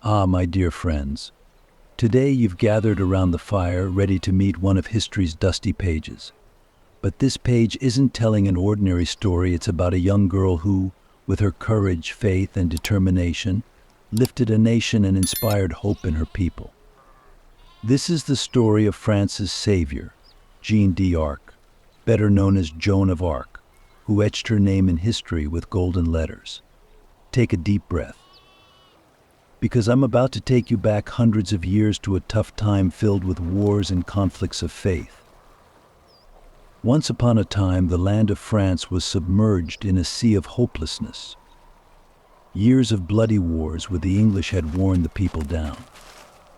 Ah, my dear friends, today you've gathered around the fire ready to meet one of history's dusty pages. But this page isn't telling an ordinary story, it's about a young girl who, with her courage, faith, and determination, lifted a nation and inspired hope in her people. This is the story of France's savior, Jeanne d'Arc, better known as Joan of Arc, who etched her name in history with golden letters. Take a deep breath, because I'm about to take you back hundreds of years to a tough time filled with wars and conflicts of faith. Once upon a time, the land of France was submerged in a sea of hopelessness. Years of bloody wars where the English had worn the people down.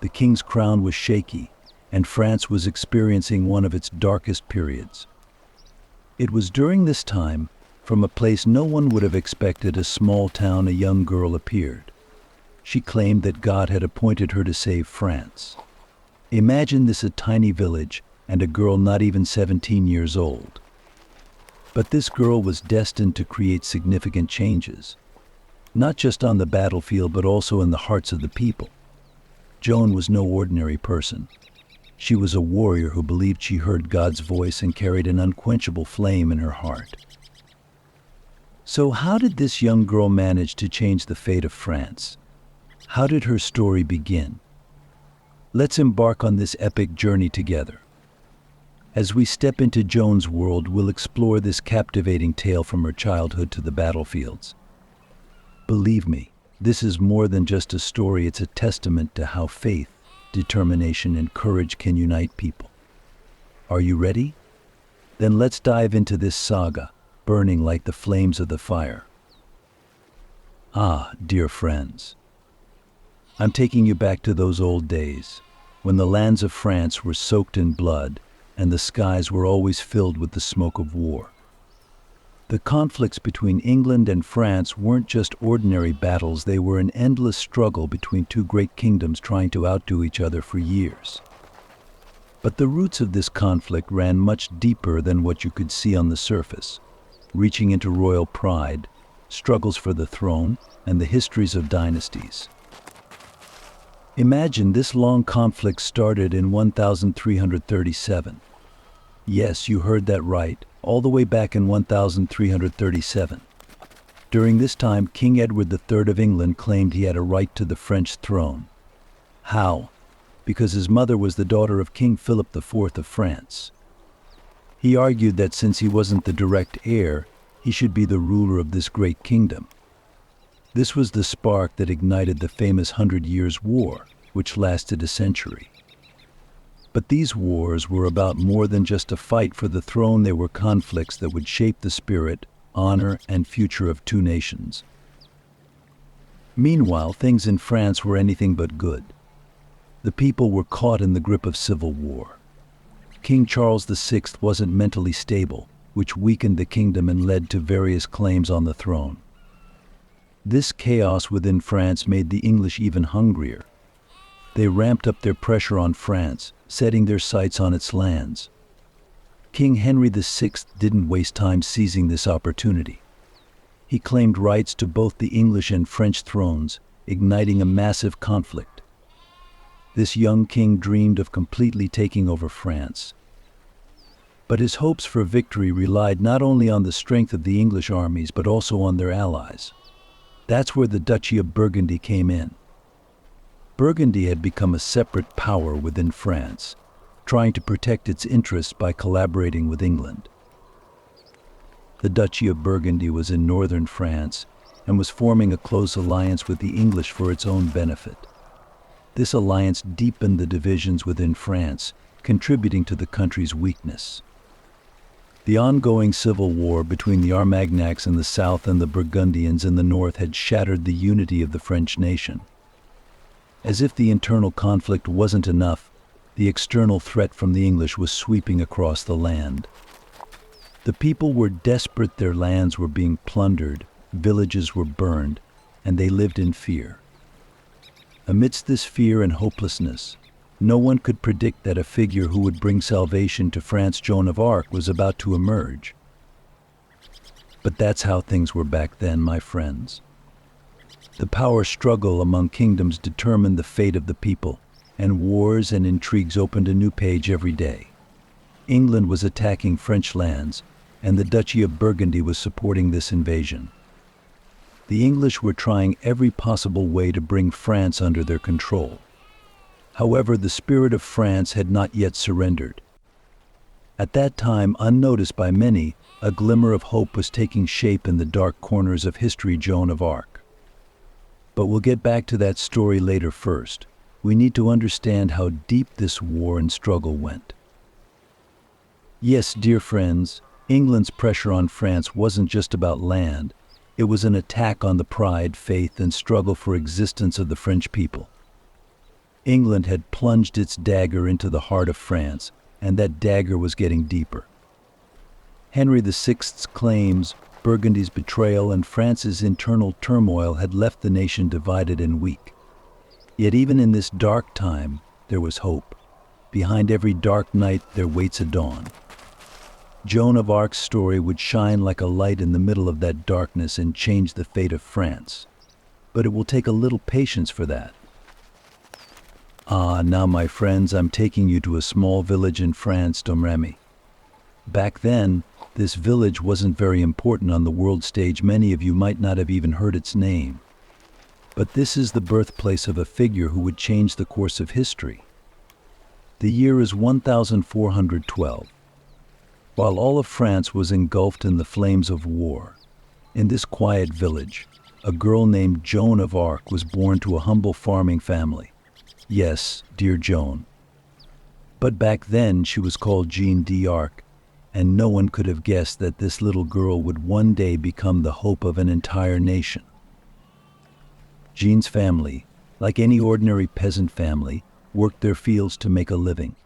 The king's crown was shaky, and France was experiencing one of its darkest periods. It was during this time, from a place no one would have expected, a small town, a young girl appeared. She claimed that God had appointed her to save France. Imagine this, a tiny village and a girl not even 17 years old. But this girl was destined to create significant changes, not just on the battlefield but also in the hearts of the people. Joan was no ordinary person. She was a warrior who believed she heard God's voice and carried an unquenchable flame in her heart. So how did this young girl manage to change the fate of France? How did her story begin? Let's embark on this epic journey together. As we step into Joan's world, we'll explore this captivating tale from her childhood to the battlefields. Believe me, this is more than just a story, it's a testament to how faith, determination, and courage can unite people. Are you ready? Then let's dive into this saga, burning like the flames of the fire. Ah, dear friends, I'm taking you back to those old days, when the lands of France were soaked in blood and the skies were always filled with the smoke of war. The conflicts between England and France weren't just ordinary battles, they were an endless struggle between two great kingdoms trying to outdo each other for years. But the roots of this conflict ran much deeper than what you could see on the surface, reaching into royal pride, struggles for the throne, and the histories of dynasties. Imagine this long conflict started in 1337. Yes, you heard that right, all the way back in 1337. During this time, King Edward III of England claimed he had a right to the French throne. How? Because his mother was the daughter of King Philip IV of France. He argued that since he wasn't the direct heir, he should be the ruler of this great kingdom. This was the spark that ignited the famous 100 Years' War, which lasted a century. But these wars were about more than just a fight for the throne. They were conflicts that would shape the spirit, honor, and future of two nations. Meanwhile, things in France were anything but good. The people were caught in the grip of civil war. King Charles VI wasn't mentally stable, which weakened the kingdom and led to various claims on the throne. This chaos within France made the English even hungrier. They ramped up their pressure on France, setting their sights on its lands. King Henry VI didn't waste time seizing this opportunity. He claimed rights to both the English and French thrones, igniting a massive conflict. This young king dreamed of completely taking over France. But his hopes for victory relied not only on the strength of the English armies but also on their allies. That's where the Duchy of Burgundy came in. Burgundy had become a separate power within France, trying to protect its interests by collaborating with England. The Duchy of Burgundy was in northern France and was forming a close alliance with the English for its own benefit. This alliance deepened the divisions within France, contributing to the country's weakness. The ongoing civil war between the Armagnacs in the south and the Burgundians in the north had shattered the unity of the French nation. As if the internal conflict wasn't enough, the external threat from the English was sweeping across the land. The people were desperate, their lands were being plundered, villages were burned, and they lived in fear. Amidst this fear and hopelessness, no one could predict that a figure who would bring salvation to France, Joan of Arc, was about to emerge. But that's how things were back then, my friends. The power struggle among kingdoms determined the fate of the people, and wars and intrigues opened a new page every day. England was attacking French lands, and the Duchy of Burgundy was supporting this invasion. The English were trying every possible way to bring France under their control. However, the spirit of France had not yet surrendered. At that time, unnoticed by many, a glimmer of hope was taking shape in the dark corners of history. Joan of Arc. But we'll get back to that story later. First, we need to understand how deep this war and struggle went. Yes, dear friends, England's pressure on France wasn't just about land. It was an attack on the pride, faith, and struggle for existence of the French people. England had plunged its dagger into the heart of France, and that dagger was getting deeper. Henry VI's claims, Burgundy's betrayal, and France's internal turmoil had left the nation divided and weak. Yet even in this dark time, there was hope. Behind every dark night, there waits a dawn. Joan of Arc's story would shine like a light in the middle of that darkness and change the fate of France. But it will take a little patience for that. Now my friends, I'm taking you to a small village in France, Domremy. Back then, this village wasn't very important on the world stage. Many of you might not have even heard its name. But this is the birthplace of a figure who would change the course of history. The year is 1412. While all of France was engulfed in the flames of war, in this quiet village, a girl named Joan of Arc was born to a humble farming family. Yes, dear Joan. But back then she was called Jeanne d'Arc, and no one could have guessed that this little girl would one day become the hope of an entire nation. Jeanne's family, like any ordinary peasant family, worked their fields to make a living.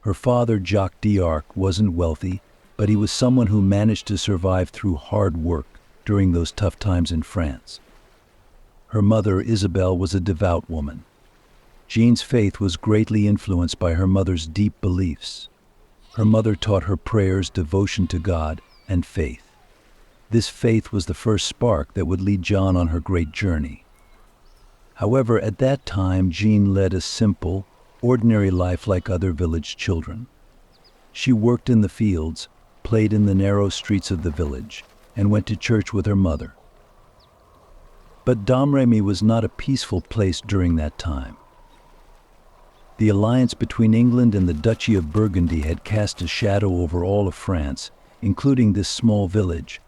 Her father, Jacques d'Arc, wasn't wealthy, but he was someone who managed to survive through hard work during those tough times in France. Her mother, Isabelle, was a devout woman. Jeanne's faith was greatly influenced by her mother's deep beliefs. Her mother taught her prayers, devotion to God, and faith. This faith was the first spark that would lead Jeanne on her great journey. However, at that time, Jeanne led a simple, ordinary life like other village children. She worked in the fields, played in the narrow streets of the village, and went to church with her mother. But Domremy was not a peaceful place during that time. The alliance between England and the Duchy of Burgundy had cast a shadow over all of France, including this small village.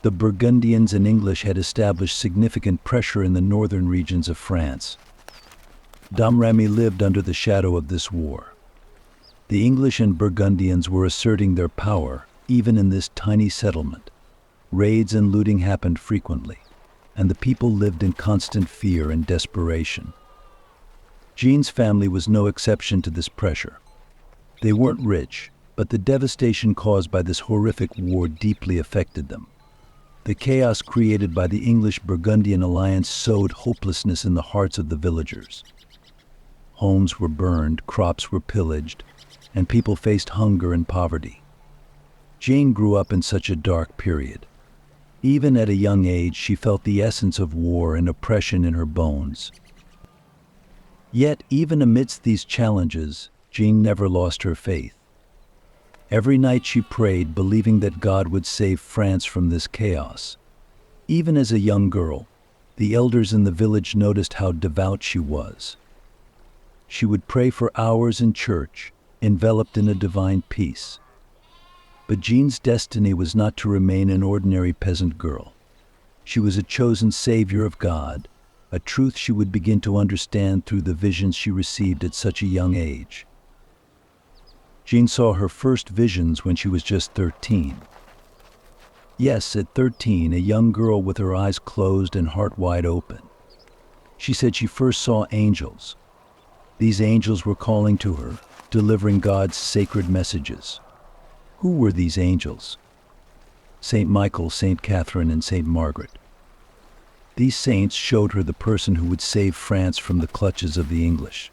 The Burgundians and English had established significant pressure in the northern regions of France. Domremy lived under the shadow of this war. The English and Burgundians were asserting their power, even in this tiny settlement. Raids and looting happened frequently, and the people lived in constant fear and desperation. Jeanne's family was no exception to this pressure. They weren't rich, but the devastation caused by this horrific war deeply affected them. The chaos created by the English-Burgundian alliance sowed hopelessness in the hearts of the villagers. Homes were burned, crops were pillaged, and people faced hunger and poverty. Jane grew up in such a dark period. Even at a young age, she felt the essence of war and oppression in her bones. Yet, even amidst these challenges, Jeanne never lost her faith. Every night she prayed, believing that God would save France from this chaos. Even as a young girl, the elders in the village noticed how devout she was. She would pray for hours in church, enveloped in a divine peace. But Jeanne's destiny was not to remain an ordinary peasant girl. She was a chosen savior of God, a truth she would begin to understand through the visions she received at such a young age. Jeanne saw her first visions when she was just 13. Yes, at 13, a young girl with her eyes closed and heart wide open. She said she first saw angels. These angels were calling to her, delivering God's sacred messages. Who were these angels? Saint Michael, Saint Catherine, and Saint Margaret. These saints showed her the person who would save France from the clutches of the English.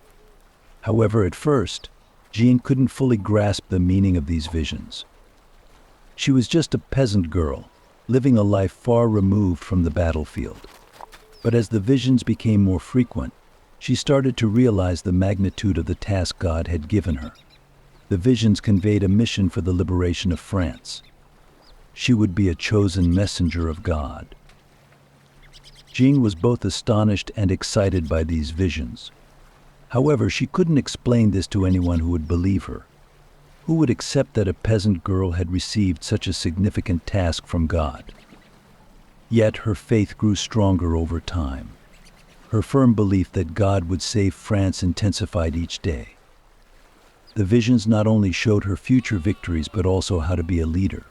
However, at first, Jeanne couldn't fully grasp the meaning of these visions. She was just a peasant girl, living a life far removed from the battlefield. But as the visions became more frequent, she started to realize the magnitude of the task God had given her. The visions conveyed a mission for the liberation of France. She would be a chosen messenger of God. Jean was both astonished and excited by these visions. However, she couldn't explain this to anyone who would believe her. Who would accept that a peasant girl had received such a significant task from God? Yet her faith grew stronger over time. Her firm belief that God would save France intensified each day. The visions not only showed her future victories but also how to be a leader.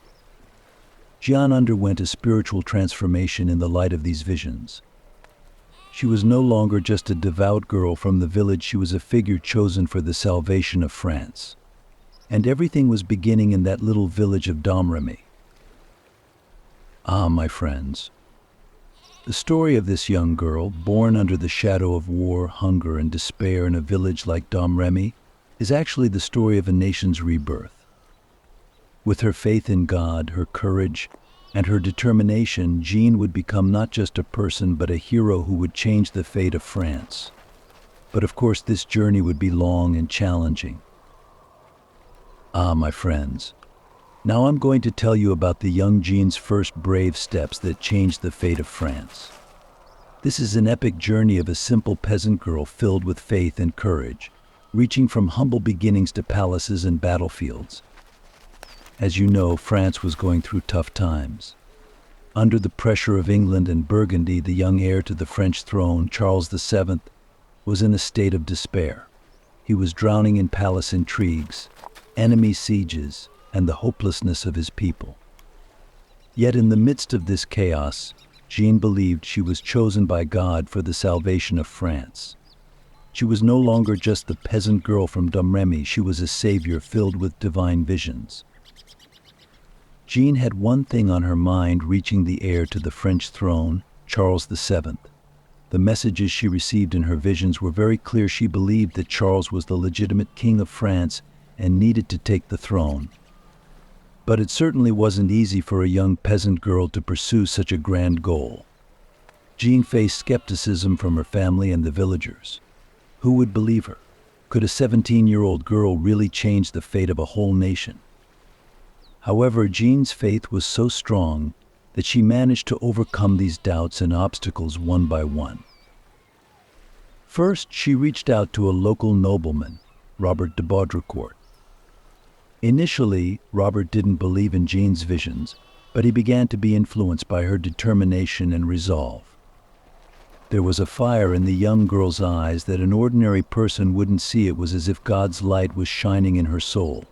Jean underwent a spiritual transformation in the light of these visions. She was no longer just a devout girl from the village, she was a figure chosen for the salvation of France. And everything was beginning in that little village of Domremy. Ah, my friends. The story of this young girl, born under the shadow of war, hunger, and despair in a village like Domremy, is actually the story of a nation's rebirth. With her faith in God, her courage, and her determination, Jean would become not just a person but a hero who would change the fate of France. But of course, this journey would be long and challenging. Ah, my friends. Now I'm going to tell you about the young Jean's first brave steps that changed the fate of France. This is an epic journey of a simple peasant girl filled with faith and courage, reaching from humble beginnings to palaces and battlefields. As you know, France was going through tough times. Under the pressure of England and Burgundy, the young heir to the French throne, Charles VII, was in a state of despair. He was drowning in palace intrigues, enemy sieges, and the hopelessness of his people. Yet in the midst of this chaos, Jean believed she was chosen by God for the salvation of France. She was no longer just the peasant girl from Domremy, she was a savior filled with divine visions. Jean had one thing on her mind: reaching the heir to the French throne, Charles VII. The messages she received in her visions were very clear. She believed that Charles was the legitimate king of France and needed to take the throne. But it certainly wasn't easy for a young peasant girl to pursue such a grand goal. Jean faced skepticism from her family and the villagers. Who would believe her? Could a 17-year-old girl really change the fate of a whole nation? However, Jean's faith was so strong that she managed to overcome these doubts and obstacles one by one. First, she reached out to a local nobleman, Robert de Baudricourt. Initially, Robert didn't believe in Jean's visions, but he began to be influenced by her determination and resolve. There was a fire in the young girl's eyes that an ordinary person wouldn't see. It was as if God's light was shining in her soul.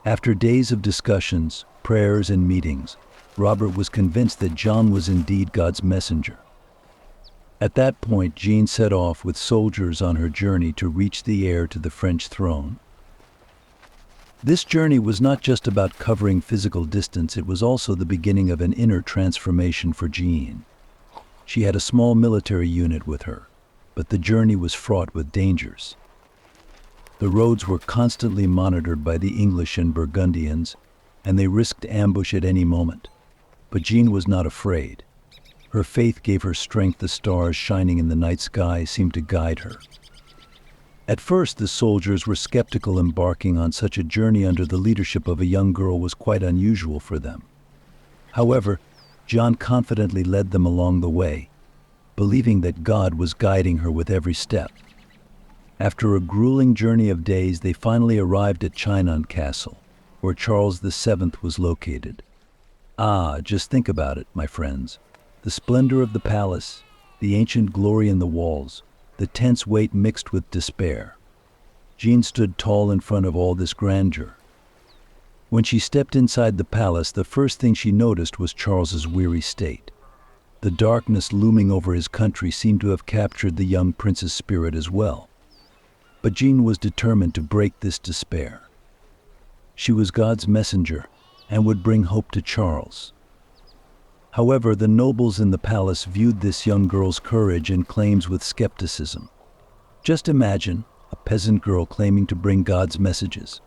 After days of discussions, prayers, and meetings, Robert was convinced that Jean was indeed God's messenger. At that point, Jean set off with soldiers on her journey to reach the heir to the French throne. This journey was not just about covering physical distance, it was also the beginning of an inner transformation for Jean. She had a small military unit with her, but the journey was fraught with dangers. The roads were constantly monitored by the English and Burgundians, and they risked ambush at any moment. But Jean was not afraid. Her faith gave her strength. The stars shining in the night sky seemed to guide her. At first, the soldiers were skeptical. Embarking on such a journey under the leadership of a young girl was quite unusual for them. However, Jean confidently led them along the way, believing that God was guiding her with every step. After a grueling journey of days, they finally arrived at Chinon Castle, where Charles VII was located. Ah, just think about it, my friends. The splendor of the palace, the ancient glory in the walls, the tense weight mixed with despair. Jean stood tall in front of all this grandeur. When she stepped inside the palace, the first thing she noticed was Charles's weary state. The darkness looming over his country seemed to have captured the young prince's spirit as well. But Jean was determined to break this despair. She was God's messenger and would bring hope to Charles. However, the nobles in the palace viewed this young girl's courage and claims with skepticism. Just imagine a peasant girl claiming to bring God's messages.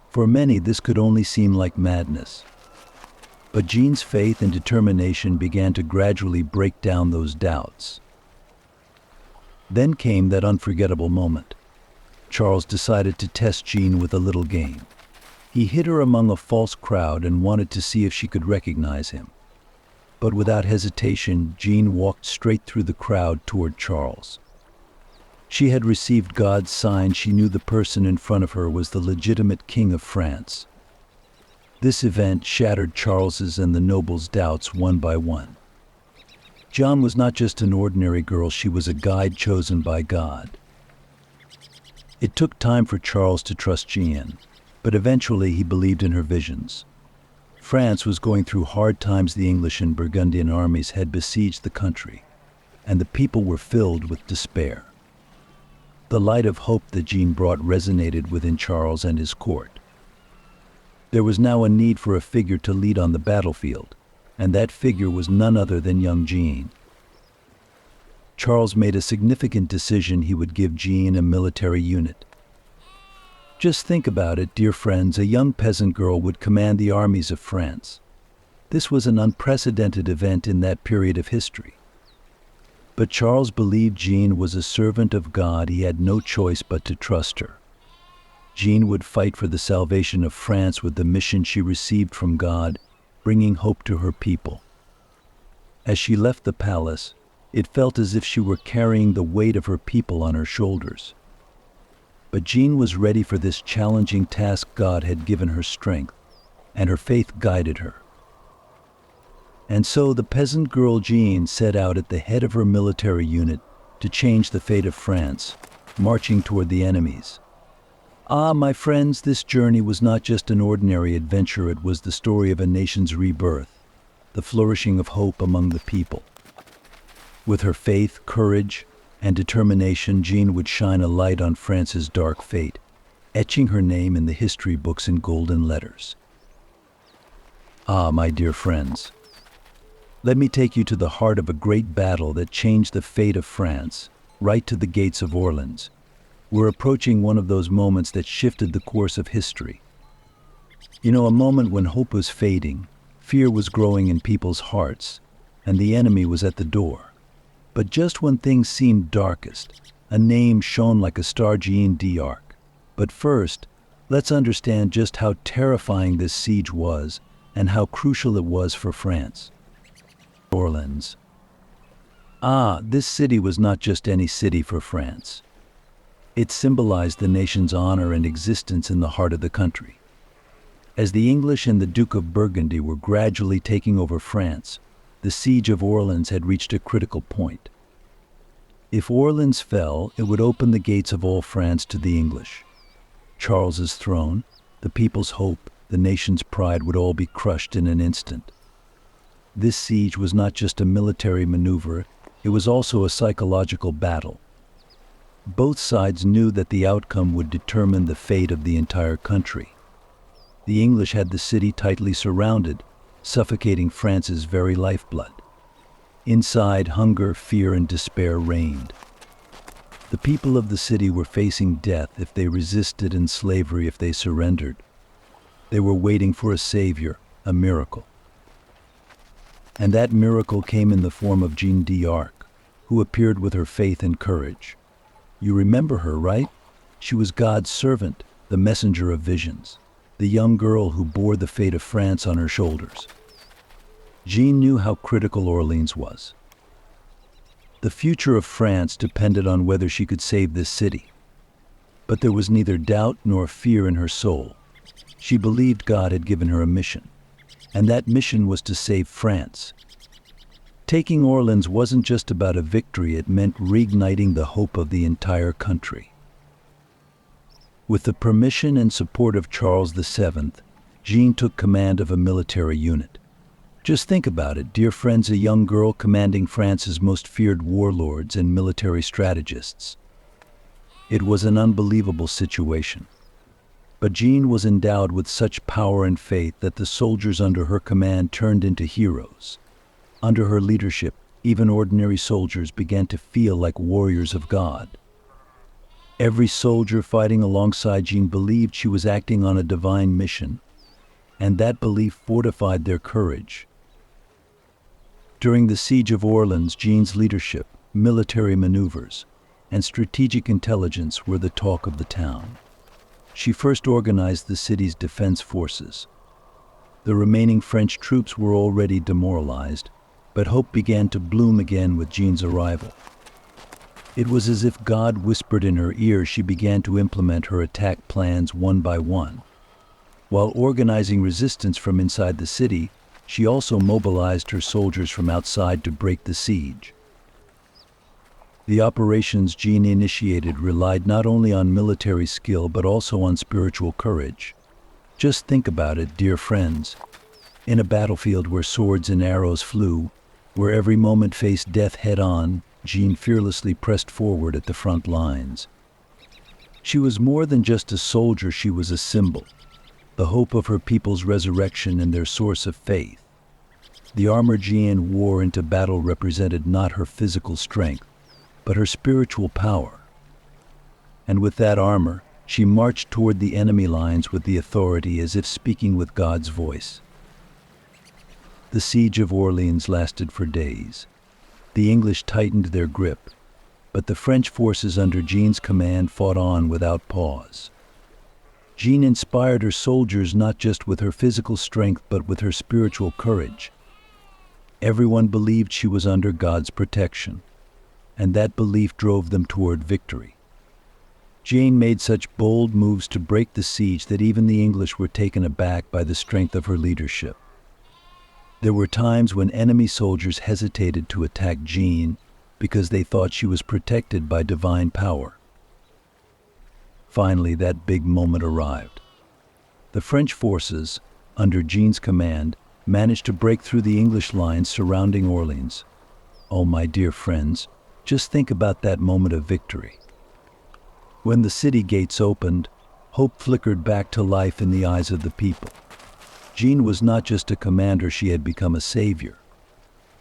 For many, this could only seem like madness. But Jean's faith and determination began to gradually break down those doubts. Then came that unforgettable moment. Charles decided to test Jean with a little game. He hid her among a false crowd and wanted to see if she could recognize him. But without hesitation, Jean walked straight through the crowd toward Charles. She had received God's sign. She knew the person in front of her was the legitimate king of France. This event shattered Charles's and the nobles' doubts one by one. Jean was not just an ordinary girl, she was a guide chosen by God. It took time for Charles to trust Jean, but eventually he believed in her visions. France was going through hard times. The English and Burgundian armies had besieged the country, and the people were filled with despair. The light of hope that Jean brought resonated within Charles and his court. There was now a need for a figure to lead on the battlefield, and that figure was none other than young Jean. Charles made a significant decision. He would give Jean a military unit. Just think about it, dear friends, a young peasant girl would command the armies of France. This was an unprecedented event in that period of history. But Charles believed Jean was a servant of God. He had no choice but to trust her. Jean would fight for the salvation of France with the mission she received from God, bringing hope to her people. As she left the palace, it felt as if she were carrying the weight of her people on her shoulders. But Jean was ready for this challenging task. God had given her strength, and her faith guided her. And so the peasant girl Jean set out at the head of her military unit to change the fate of France, marching toward the enemies. Ah, my friends, this journey was not just an ordinary adventure. It was the story of a nation's rebirth, the flourishing of hope among the people. With her faith, courage, and determination, Jean would shine a light on France's dark fate, etching her name in the history books in golden letters. Ah, my dear friends, let me take you to the heart of a great battle that changed the fate of France, right to the gates of Orleans. We're approaching one of those moments that shifted the course of history. You know, a moment when hope was fading, fear was growing in people's hearts, and the enemy was at the door. But just when things seemed darkest, a name shone like a star: Jean d'Arc. But first, let's understand just how terrifying this siege was and how crucial it was for France. Orleans. Ah, this city was not just any city for France. It symbolized the nation's honor and existence in the heart of the country. As the English and the Duke of Burgundy were gradually taking over France, the siege of Orleans had reached a critical point. If Orleans fell, it would open the gates of all France to the English. Charles's throne, the people's hope, the nation's pride would all be crushed in an instant. This siege was not just a military maneuver, it was also a psychological battle. Both sides knew that the outcome would determine the fate of the entire country. The English had the city tightly surrounded, suffocating France's very lifeblood. Inside, hunger, fear, and despair reigned. The people of the city were facing death if they resisted and slavery if they surrendered. They were waiting for a savior, a miracle. And that miracle came in the form of Jean d'Arc, who appeared with her faith and courage. You remember her, right? She was God's servant, the messenger of visions, the young girl who bore the fate of France on her shoulders. Jean knew how critical Orleans was. The future of France depended on whether she could save this city. But there was neither doubt nor fear in her soul. She believed God had given her a mission, and that mission was to save France. Taking Orleans wasn't just about a victory, it meant reigniting the hope of the entire country. With the permission and support of Charles VII, Jean took command of a military unit. Just think about it, dear friends, a young girl commanding France's most feared warlords and military strategists. It was an unbelievable situation. But Jean was endowed with such power and faith that the soldiers under her command turned into heroes. Under her leadership, even ordinary soldiers began to feel like warriors of God. Every soldier fighting alongside Jean believed she was acting on a divine mission. and that belief fortified their courage. During the Siege of Orleans, Jean's leadership, military maneuvers, and strategic intelligence were the talk of the town. She first organized the city's defense forces. The remaining French troops were already demoralized, but hope began to bloom again with Jean's arrival. It was as if God whispered in her ear. She began to implement her attack plans one by one. While organizing resistance from inside the city, she also mobilized her soldiers from outside to break the siege. The operations Jean initiated relied not only on military skill but also on spiritual courage. Just think about it, dear friends. In a battlefield where swords and arrows flew, where every moment faced death head-on, Jean fearlessly pressed forward at the front lines. She was more than just a soldier, she was a symbol, the hope of her people's resurrection and their source of faith. The armor Jean wore into battle represented not her physical strength, but her spiritual power. And with that armor, she marched toward the enemy lines with the authority as if speaking with God's voice. The siege of Orleans lasted for days. The English tightened their grip, but the French forces under Jean's command fought on without pause. Jean inspired her soldiers not just with her physical strength but with her spiritual courage. Everyone believed she was under God's protection, and that belief drove them toward victory. Jean made such bold moves to break the siege that even the English were taken aback by the strength of her leadership. There were times when enemy soldiers hesitated to attack Jean because they thought she was protected by divine power. Finally, that big moment arrived. The French forces, under Jean's command, managed to break through the English lines surrounding Orleans. Oh, my dear friends, just think about that moment of victory. When the city gates opened, hope flickered back to life in the eyes of the people. Jean was not just a commander, she had become a savior.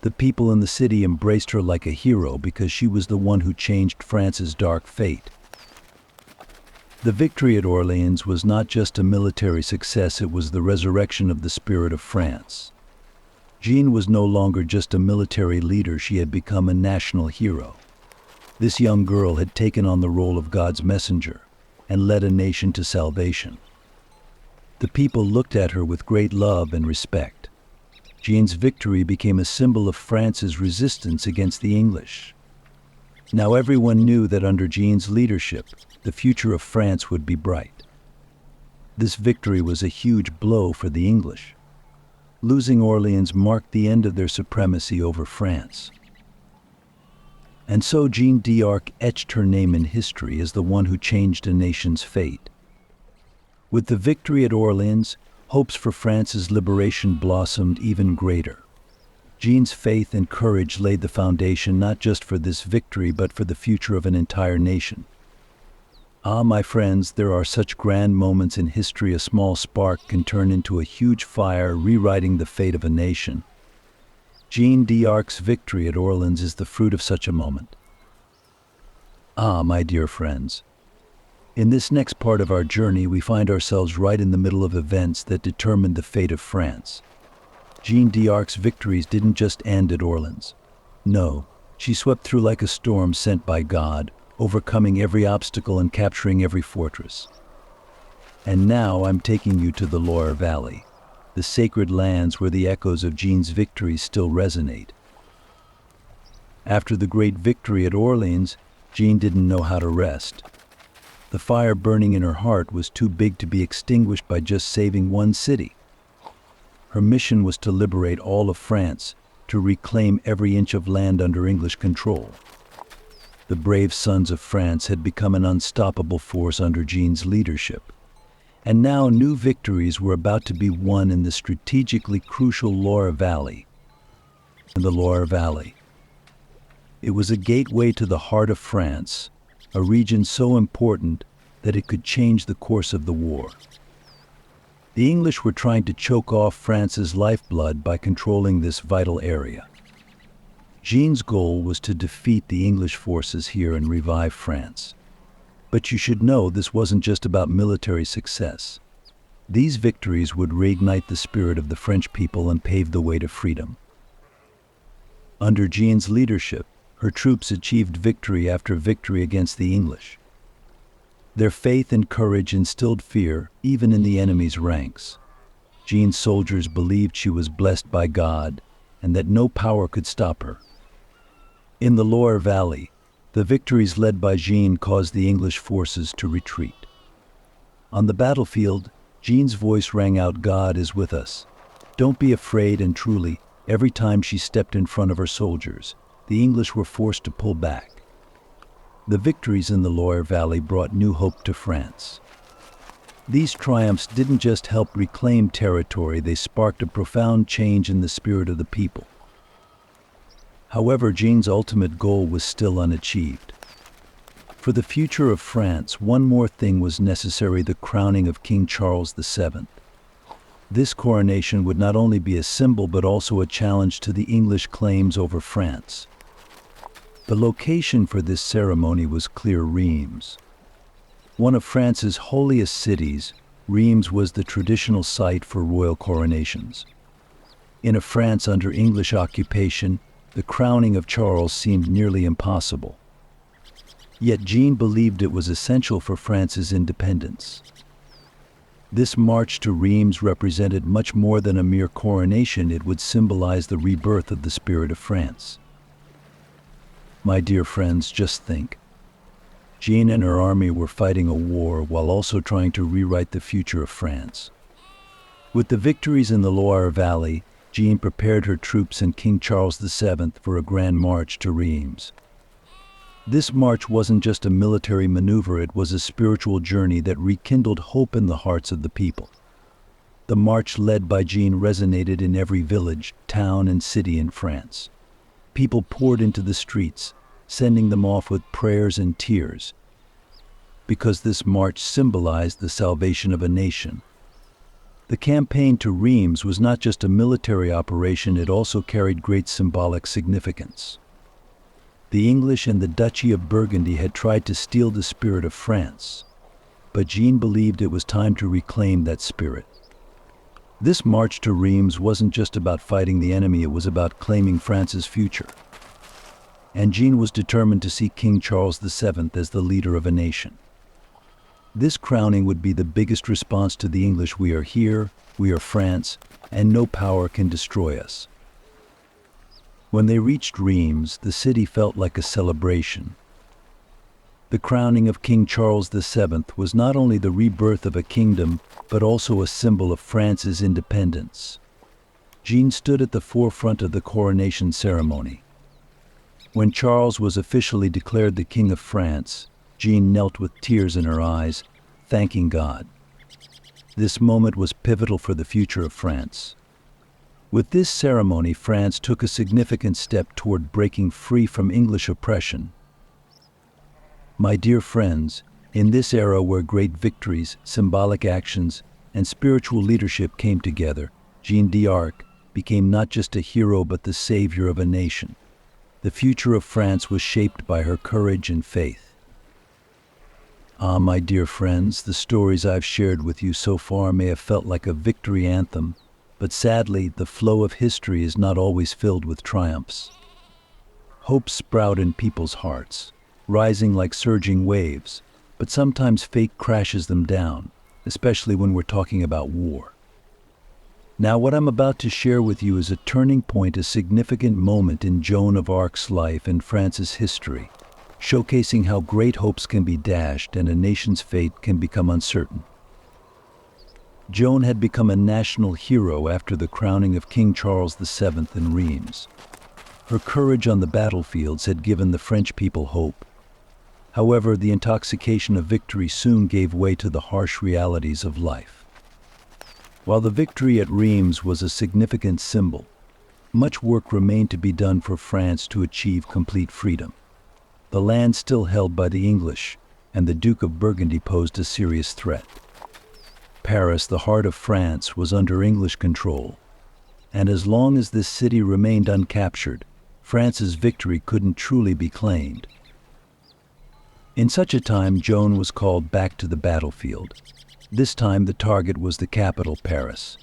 The people in the city embraced her like a hero because she was the one who changed France's dark fate. The victory at Orleans was not just a military success, it was the resurrection of the spirit of France. Jean was no longer just a military leader, she had become a national hero. This young girl had taken on the role of God's messenger and led a nation to salvation. The people looked at her with great love and respect. Jean's victory became a symbol of France's resistance against the English. Now everyone knew that under Jean's leadership, the future of France would be bright. This victory was a huge blow for the English. Losing Orleans marked the end of their supremacy over France. And so Jeanne d'Arc etched her name in history as the one who changed a nation's fate. With the victory at Orleans, hopes for France's liberation blossomed even greater. Jeanne's faith and courage laid the foundation not just for this victory but for the future of an entire nation. Ah, my friends, there are such grand moments in history. A small spark can turn into a huge fire, rewriting the fate of a nation. Jeanne d'Arc's victory at Orleans is the fruit of such a moment. Ah, my dear friends, in this next part of our journey, we find ourselves right in the middle of events that determined the fate of France. Jeanne d'Arc's victories didn't just end at Orleans. No, she swept through like a storm sent by God, overcoming every obstacle and capturing every fortress. And now I'm taking you to the Loire Valley, the sacred lands where the echoes of Jeanne's victories still resonate. After the great victory at Orleans, Jeanne didn't know how to rest. The fire burning in her heart was too big to be extinguished by just saving one city. Her mission was to liberate all of France, to reclaim every inch of land under English control. The brave sons of France had become an unstoppable force under Jeanne's leadership. And now new victories were about to be won in the strategically crucial Loire Valley. The Loire Valley. It was a gateway to the heart of France, a region so important that it could change the course of the war. The English were trying to choke off France's lifeblood by controlling this vital area. Jeanne's goal was to defeat the English forces here and revive France. But you should know this wasn't just about military success. These victories would reignite the spirit of the French people and pave the way to freedom. Under Jeanne's leadership, her troops achieved victory after victory against the English. Their faith and courage instilled fear even in the enemy's ranks. Jeanne's soldiers believed she was blessed by God and that no power could stop her. In the Loire Valley, the victories led by Jeanne caused the English forces to retreat. On the battlefield, Jeanne's voice rang out, "God is with us. Don't be afraid," and truly, every time she stepped in front of her soldiers, the English were forced to pull back. The victories in the Loire Valley brought new hope to France. These triumphs didn't just help reclaim territory, they sparked a profound change in the spirit of the people. However, Jeanne's ultimate goal was still unachieved. For the future of France, one more thing was necessary: the crowning of King Charles VII. This coronation would not only be a symbol but also a challenge to the English claims over France. The location for this ceremony was clear: Reims. One of France's holiest cities, Reims was the traditional site for royal coronations. In a France under English occupation, the crowning of Charles seemed nearly impossible. Yet Jeanne believed it was essential for France's independence. This march to Reims represented much more than a mere coronation. It would symbolize the rebirth of the spirit of France. My dear friends, just think. Jeanne and her army were fighting a war while also trying to rewrite the future of France. With the victories in the Loire Valley, Jeanne prepared her troops and King Charles VII for a grand march to Reims. This march wasn't just a military maneuver, it was a spiritual journey that rekindled hope in the hearts of the people. The march led by Jeanne resonated in every village, town, and city in France. People poured into the streets, sending them off with prayers and tears, because this march symbolized the salvation of a nation. The campaign to Reims was not just a military operation, it also carried great symbolic significance. The English and the Duchy of Burgundy had tried to steal the spirit of France, but Jeanne believed it was time to reclaim that spirit. This march to Reims wasn't just about fighting the enemy, it was about claiming France's future. And Jeanne was determined to see King Charles VII as the leader of a nation. This crowning would be the biggest response to the English: "We are here, we are France, and no power can destroy us." When they reached Reims, the city felt like a celebration. The crowning of King Charles VII was not only the rebirth of a kingdom, but also a symbol of France's independence. Jeanne stood at the forefront of the coronation ceremony. When Charles was officially declared the King of France, Jeanne knelt with tears in her eyes, thanking God. This moment was pivotal for the future of France. With this ceremony, France took a significant step toward breaking free from English oppression. My dear friends, in this era where great victories, symbolic actions, and spiritual leadership came together, Joan d'Arc became not just a hero but the savior of a nation. The future of France was shaped by her courage and faith. My dear friends, the stories I've shared with you so far may have felt like a victory anthem, but sadly, the flow of history is not always filled with triumphs. Hopes sprout in people's hearts, rising like surging waves, but sometimes fate crashes them down, especially when we're talking about war. Now, what I'm about to share with you is a turning point, a significant moment in Joan of Arc's life and France's history, showcasing how great hopes can be dashed and a nation's fate can become uncertain. Joan had become a national hero after the crowning of King Charles VII in Reims. Her courage on the battlefields had given the French people hope. However, the intoxication of victory soon gave way to the harsh realities of life. While the victory at Reims was a significant symbol, much work remained to be done for France to achieve complete freedom. The land still held by the English, and the Duke of Burgundy posed a serious threat. Paris, the heart of France, was under English control, and as long as this city remained uncaptured, France's victory couldn't truly be claimed. In such a time, Joan was called back to the battlefield. This time the target was the capital, Paris.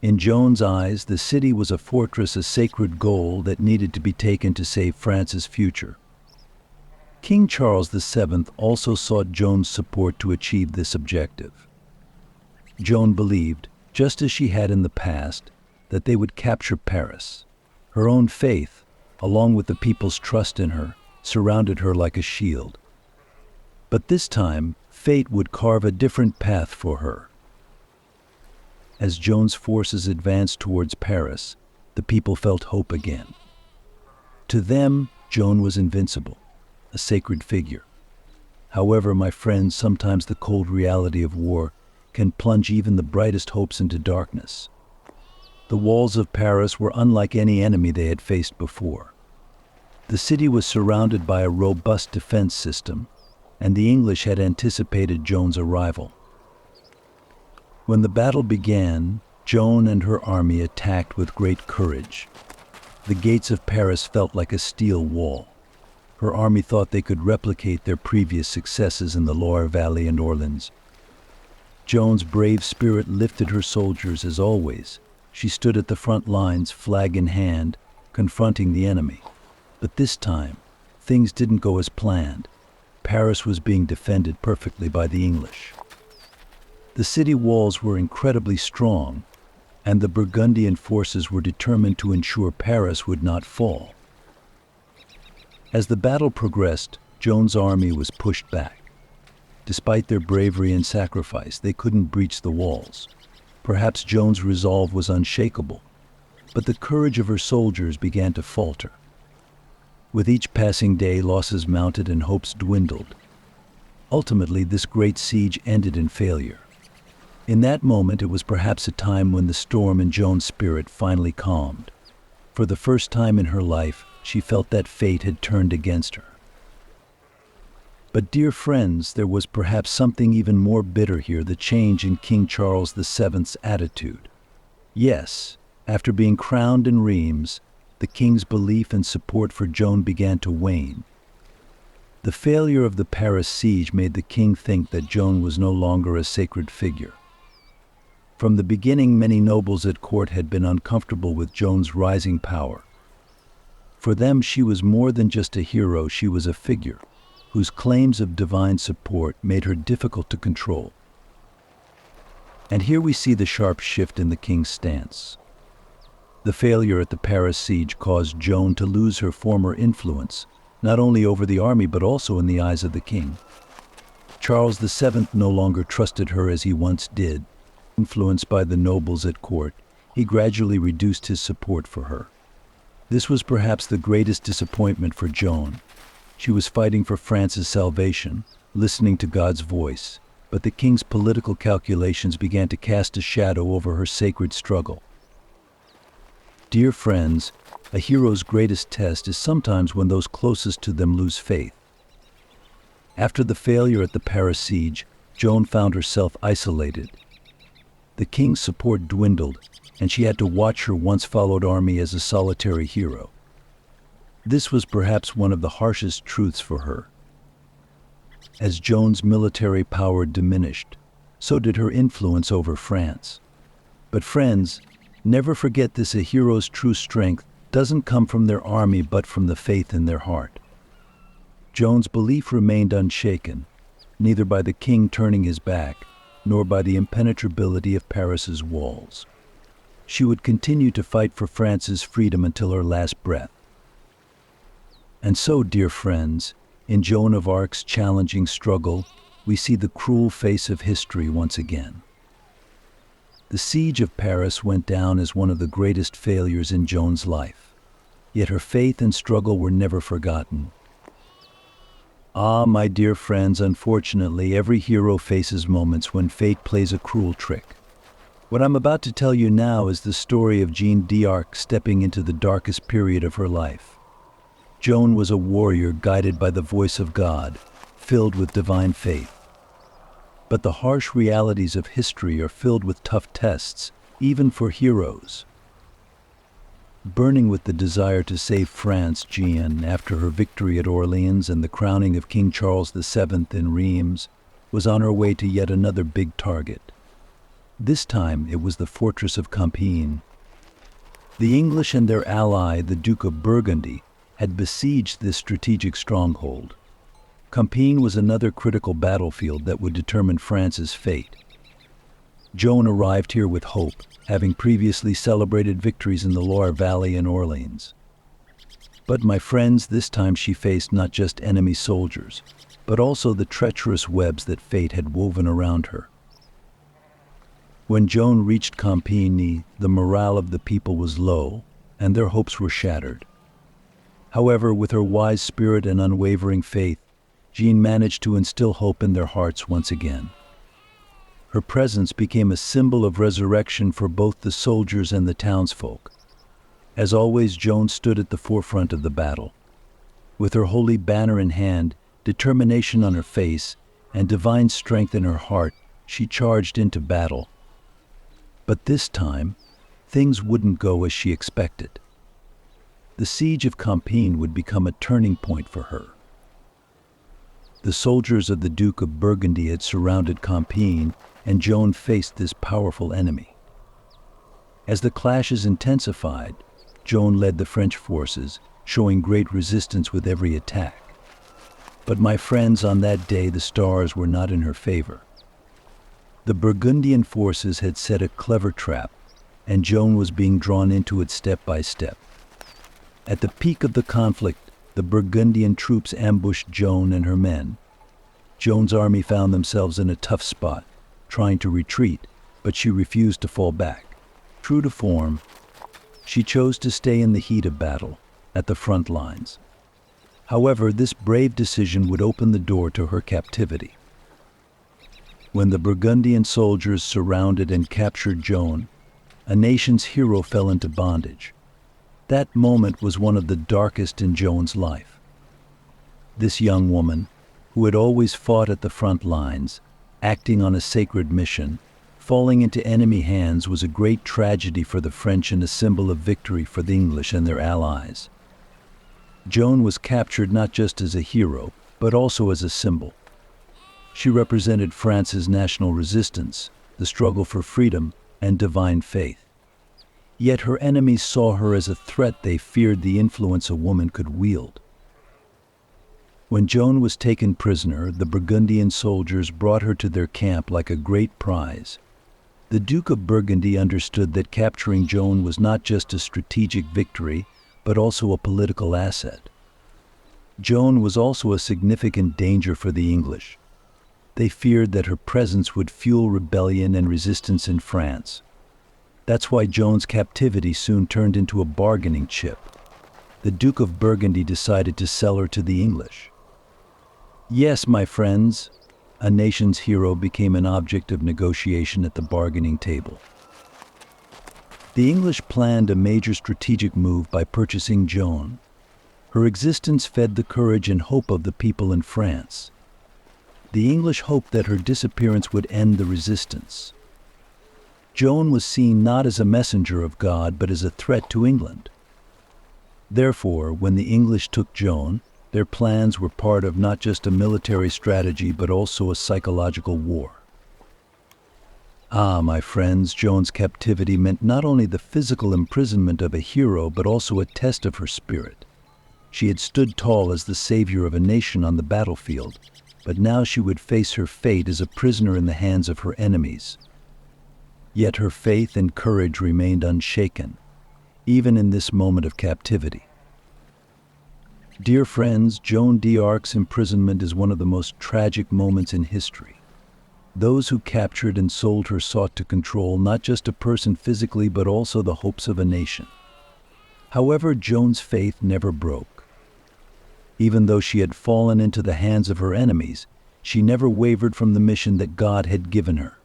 In Joan's eyes, the city was a fortress, a sacred goal that needed to be taken to save France's future. King Charles VII also sought Joan's support to achieve this objective. Joan believed, just as she had in the past, that they would capture Paris. Her own faith, along with the people's trust in her, surrounded her like a shield. But this time, fate would carve a different path for her. As Joan's forces advanced towards Paris, the people felt hope again. To them, Joan was invincible, a sacred figure. However, my friends, sometimes the cold reality of war can plunge even the brightest hopes into darkness. The walls of Paris were unlike any enemy they had faced before. The city was surrounded by a robust defense system, and the English had anticipated Joan's arrival. When the battle began, Joan and her army attacked with great courage. The gates of Paris felt like a steel wall. Her army thought they could replicate their previous successes in the Loire Valley and Orleans. Joan's brave spirit lifted her soldiers as always. She stood at the front lines, flag in hand, confronting the enemy. But this time, things didn't go as planned. Paris was being defended perfectly by the English. The city walls were incredibly strong, and the Burgundian forces were determined to ensure Paris would not fall. As the battle progressed, Joan's army was pushed back. Despite their bravery and sacrifice, they couldn't breach the walls. Perhaps Joan's resolve was unshakable, but the courage of her soldiers began to falter. With each passing day, losses mounted and hopes dwindled. Ultimately, this great siege ended in failure. In that moment, it was perhaps a time when the storm in Joan's spirit finally calmed. For the first time in her life, she felt that fate had turned against her. But dear friends, there was perhaps something even more bitter here, the change in King Charles VII's attitude. Yes, after being crowned in Reims, the king's belief and support for Joan began to wane. The failure of the Paris siege made the king think that Joan was no longer a sacred figure. From the beginning, many nobles at court had been uncomfortable with Joan's rising power. For them, she was more than just a hero, she was a figure whose claims of divine support made her difficult to control. And here we see the sharp shift in the king's stance. The failure at the Paris siege caused Joan to lose her former influence, not only over the army but also in the eyes of the king. Charles VII no longer trusted her as he once did. Influenced by the nobles at court, he gradually reduced his support for her. This was perhaps the greatest disappointment for Joan. She was fighting for France's salvation, listening to God's voice, but the king's political calculations began to cast a shadow over her sacred struggle. Dear friends, a hero's greatest test is sometimes when those closest to them lose faith. After the failure at the Paris siege, Joan found herself isolated. The king's support dwindled, and she had to watch her once followed army as a solitary hero. This was perhaps one of the harshest truths for her. As Joan's military power diminished, so did her influence over France. But friends, never forget this: a hero's true strength doesn't come from their army but from the faith in their heart. Joan's belief remained unshaken, neither by the king turning his back, nor by the impenetrability of Paris's walls. She would continue to fight for France's freedom until her last breath. And so, dear friends, in Joan of Arc's challenging struggle, we see the cruel face of history once again. The siege of Paris went down as one of the greatest failures in Joan's life. Yet her faith and struggle were never forgotten. Ah, my dear friends, unfortunately, every hero faces moments when fate plays a cruel trick. What I'm about to tell you now is the story of Joan d'Arc stepping into the darkest period of her life. Joan was a warrior guided by the voice of God, filled with divine faith. But the harsh realities of history are filled with tough tests, even for heroes. Burning with the desire to save France, Joan, after her victory at Orleans and the crowning of King Charles VII in Reims, was on her way to yet another big target. This time it was the fortress of Compiègne. The English and their ally, the Duke of Burgundy, had besieged this strategic stronghold. Compiègne was another critical battlefield that would determine France's fate. Joan arrived here with hope, having previously celebrated victories in the Loire Valley and Orleans. But my friends, this time she faced not just enemy soldiers, but also the treacherous webs that fate had woven around her. When Joan reached Compiègne, the morale of the people was low, and their hopes were shattered. However, with her wise spirit and unwavering faith, Jean managed to instill hope in their hearts once again. Her presence became a symbol of resurrection for both the soldiers and the townsfolk. As always, Joan stood at the forefront of the battle. With her holy banner in hand, determination on her face, and divine strength in her heart, she charged into battle. But this time, things wouldn't go as she expected. The siege of Compiègne would become a turning point for her. The soldiers of the Duke of Burgundy had surrounded Compiègne, and Joan faced this powerful enemy. As the clashes intensified, Joan led the French forces, showing great resistance with every attack. But my friends, on that day the stars were not in her favor. The Burgundian forces had set a clever trap, and Joan was being drawn into it step by step. At the peak of the conflict, the Burgundian troops ambushed Joan and her men. Joan's army found themselves in a tough spot, trying to retreat, but she refused to fall back. True to form, she chose to stay in the heat of battle, at the front lines. However, this brave decision would open the door to her captivity. When the Burgundian soldiers surrounded and captured Joan, a nation's hero fell into bondage. That moment was one of the darkest in Joan's life. This young woman, who had always fought at the front lines, acting on a sacred mission, falling into enemy hands was a great tragedy for the French and a symbol of victory for the English and their allies. Joan was captured not just as a hero, but also as a symbol. She represented France's national resistance, the struggle for freedom, and divine faith. Yet her enemies saw her as a threat. They feared the influence a woman could wield. When Joan was taken prisoner, the Burgundian soldiers brought her to their camp like a great prize. The Duke of Burgundy understood that capturing Joan was not just a strategic victory, but also a political asset. Joan was also a significant danger for the English. They feared that her presence would fuel rebellion and resistance in France. That's why Joan's captivity soon turned into a bargaining chip. The Duke of Burgundy decided to sell her to the English. Yes, my friends, a nation's hero became an object of negotiation at the bargaining table. The English planned a major strategic move by purchasing Joan. Her existence fed the courage and hope of the people in France. The English hoped that her disappearance would end the resistance. Joan was seen not as a messenger of God, but as a threat to England. Therefore, when the English took Joan, their plans were part of not just a military strategy, but also a psychological war. My friends, Joan's captivity meant not only the physical imprisonment of a hero, but also a test of her spirit. She had stood tall as the savior of a nation on the battlefield, but now she would face her fate as a prisoner in the hands of her enemies. Yet her faith and courage remained unshaken, even in this moment of captivity. Dear friends, Joan d'Arc's imprisonment is one of the most tragic moments in history. Those who captured and sold her sought to control not just a person physically, but also the hopes of a nation. However, Joan's faith never broke. Even though she had fallen into the hands of her enemies, she never wavered from the mission that God had given her.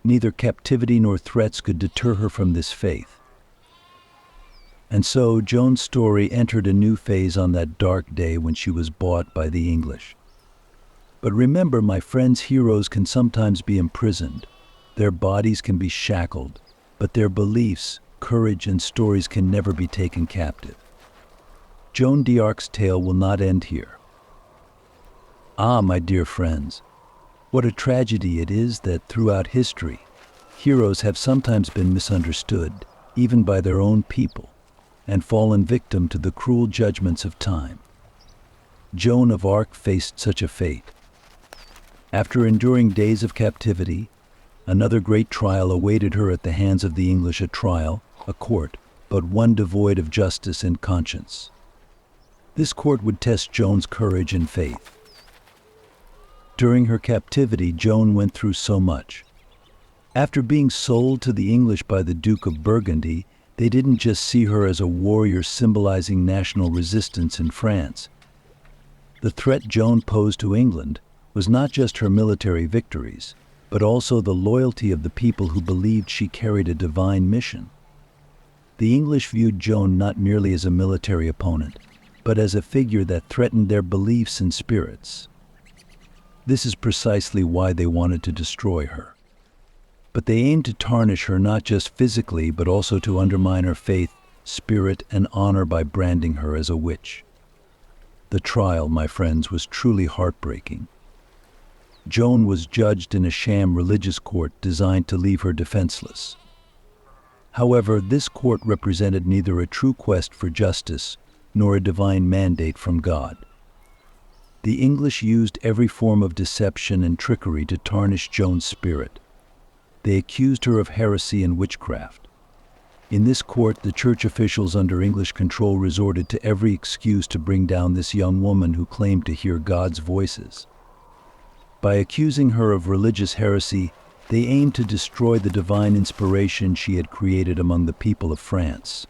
Neither captivity nor threats could deter her from this faith. And so Joan's story entered a new phase on that dark day when she was bought by the English. But remember, my friends, heroes can sometimes be imprisoned. Their bodies can be shackled, but their beliefs, courage, and stories can never be taken captive. Joan d'Arc's tale will not end here. My dear friends, What a tragedy it is that throughout history, heroes have sometimes been misunderstood, even by their own people, and fallen victim to the cruel judgments of time. Joan of Arc faced such a fate. After enduring days of captivity, another great trial awaited her at the hands of the English, a trial, a court, but one devoid of justice and conscience. This court would test Joan's courage and faith. During her captivity, Joan went through so much. After being sold to the English by the Duke of Burgundy, they didn't just see her as a warrior symbolizing national resistance in France. The threat Joan posed to England was not just her military victories, but also the loyalty of the people who believed she carried a divine mission. The English viewed Joan not merely as a military opponent, but as a figure that threatened their beliefs and spirits. This is precisely why they wanted to destroy her. But they aimed to tarnish her not just physically, but also to undermine her faith, spirit, and honor by branding her as a witch. The trial, my friends, was truly heartbreaking. Joan was judged in a sham religious court designed to leave her defenseless. However, this court represented neither a true quest for justice nor a divine mandate from God. The English used every form of deception and trickery to tarnish Joan's spirit. They accused her of heresy and witchcraft. In this court, the church officials under English control resorted to every excuse to bring down this young woman who claimed to hear God's voices. By accusing her of religious heresy, they aimed to destroy the divine inspiration she had created among the people of France.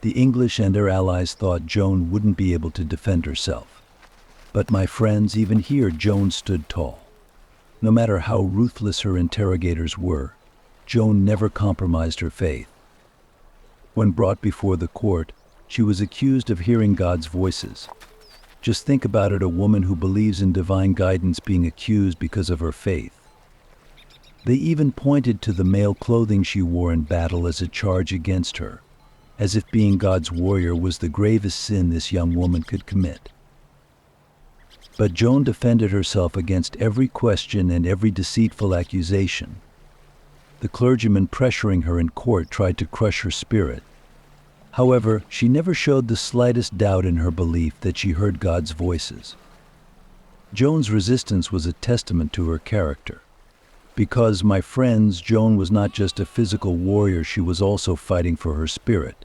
The English and their allies thought Joan wouldn't be able to defend herself. But my friends, even here Joan stood tall. No matter how ruthless her interrogators were, Joan never compromised her faith. When brought before the court, she was accused of hearing God's voices. Just think about it, a woman who believes in divine guidance being accused because of her faith. They even pointed to the male clothing she wore in battle as a charge against her, as if being God's warrior was the gravest sin this young woman could commit. But Joan defended herself against every question and every deceitful accusation. The clergyman pressuring her in court tried to crush her spirit. However, she never showed the slightest doubt in her belief that she heard God's voices. Joan's resistance was a testament to her character. Because, my friends, Joan was not just a physical warrior, she was also fighting for her spirit.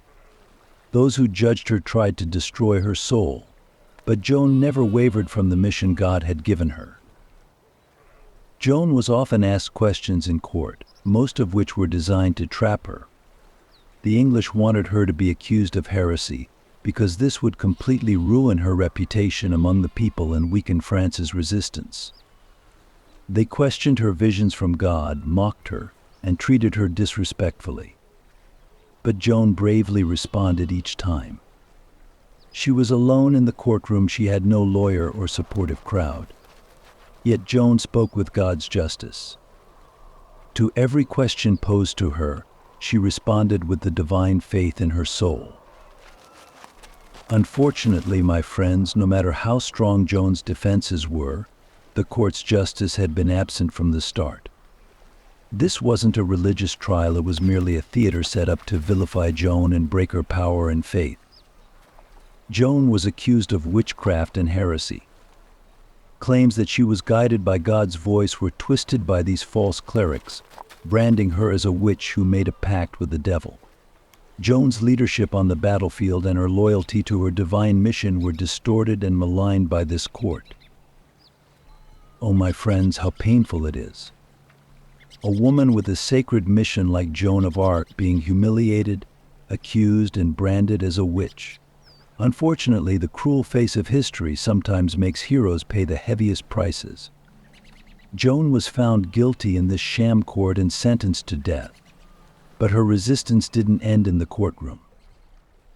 Those who judged her tried to destroy her soul, but Joan never wavered from the mission God had given her. Joan was often asked questions in court, most of which were designed to trap her. The English wanted her to be accused of heresy, because this would completely ruin her reputation among the people and weaken France's resistance. They questioned her visions from God, mocked her, and treated her disrespectfully. But Joan bravely responded each time. She was alone in the courtroom. She had no lawyer or supportive crowd. Yet Joan spoke with God's justice. To every question posed to her, she responded with the divine faith in her soul. Unfortunately, my friends, no matter how strong Joan's defenses were, the court's justice had been absent from the start. This wasn't a religious trial, it was merely a theater set up to vilify Joan and break her power and faith. Joan was accused of witchcraft and heresy. Claims that she was guided by God's voice were twisted by these false clerics, branding her as a witch who made a pact with the devil. Joan's leadership on the battlefield and her loyalty to her divine mission were distorted and maligned by this court. Oh, my friends, how painful it is. A woman with a sacred mission like Joan of Arc being humiliated, accused, and branded as a witch. Unfortunately, the cruel face of history sometimes makes heroes pay the heaviest prices. Joan was found guilty in this sham court and sentenced to death. But her resistance didn't end in the courtroom.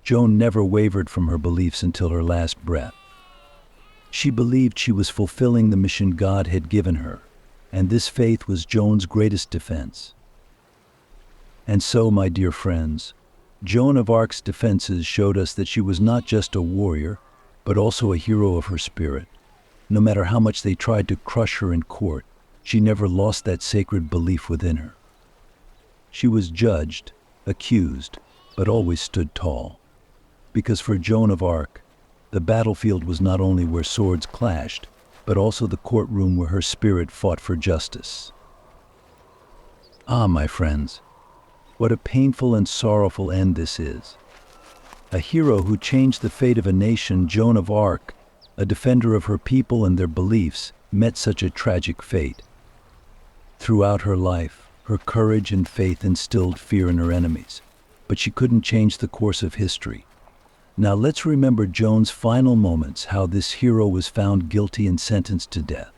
Joan never wavered from her beliefs until her last breath. She believed she was fulfilling the mission God had given her, and this faith was Joan's greatest defense. And so, my dear friends, Joan of Arc's defenses showed us that she was not just a warrior, but also a hero of her spirit. No matter how much they tried to crush her in court, she never lost that sacred belief within her. She was judged, accused, but always stood tall. Because for Joan of Arc, the battlefield was not only where swords clashed, but also the courtroom where her spirit fought for justice. Ah, my friends, what a painful and sorrowful end this is. A hero who changed the fate of a nation, Joan of Arc, a defender of her people and their beliefs, met such a tragic fate. Throughout her life, her courage and faith instilled fear in her enemies, but she couldn't change the course of history. Now let's remember Joan's final moments, how this hero was found guilty and sentenced to death,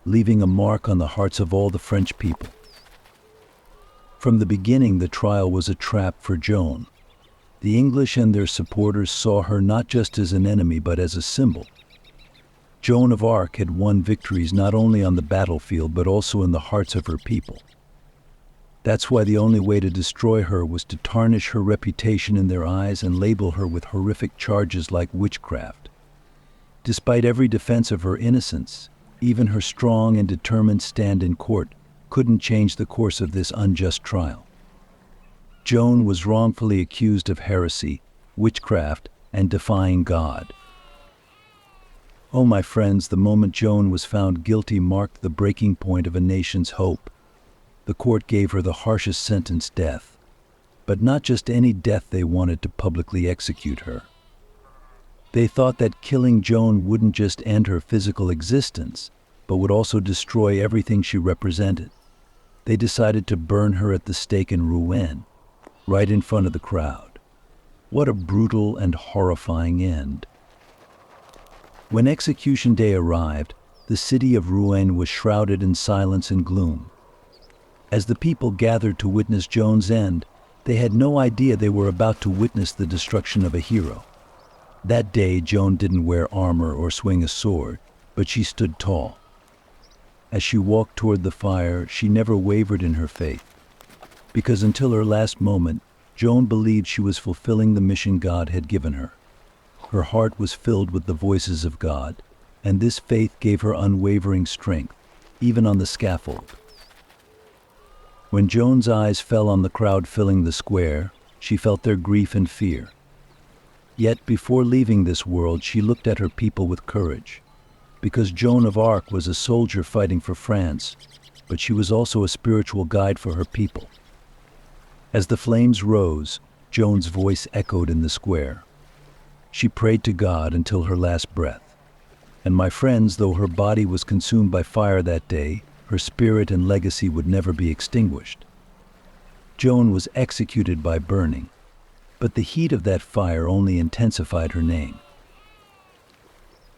leaving a mark on the hearts of all the French people. From the beginning, the trial was a trap for Joan. The English and their supporters saw her not just as an enemy but as a symbol. Joan of Arc had won victories not only on the battlefield but also in the hearts of her people. That's why the only way to destroy her was to tarnish her reputation in their eyes and label her with horrific charges like witchcraft. Despite every defense of her innocence, even her strong and determined stand in court couldn't change the course of this unjust trial. Joan was wrongfully accused of heresy, witchcraft, and defying God. Oh, my friends, the moment Joan was found guilty marked the breaking point of a nation's hope. The court gave her the harshest sentence, death. But not just any death, they wanted to publicly execute her. They thought that killing Joan wouldn't just end her physical existence, but would also destroy everything she represented. They decided to burn her at the stake in Rouen, right in front of the crowd. What a brutal and horrifying end. When execution day arrived, the city of Rouen was shrouded in silence and gloom. As the people gathered to witness Joan's end, they had no idea they were about to witness the destruction of a hero. That day, Joan didn't wear armor or swing a sword, but she stood tall. As she walked toward the fire, she never wavered in her faith. Because until her last moment, Joan believed she was fulfilling the mission God had given her. Her heart was filled with the voices of God, and this faith gave her unwavering strength, even on the scaffold. When Joan's eyes fell on the crowd filling the square, she felt their grief and fear. Yet before leaving this world, she looked at her people with courage. Because Joan of Arc was a soldier fighting for France, but she was also a spiritual guide for her people. As the flames rose, Joan's voice echoed in the square. She prayed to God until her last breath. And my friends, though her body was consumed by fire that day, her spirit and legacy would never be extinguished. Joan was executed by burning, but the heat of that fire only intensified her name.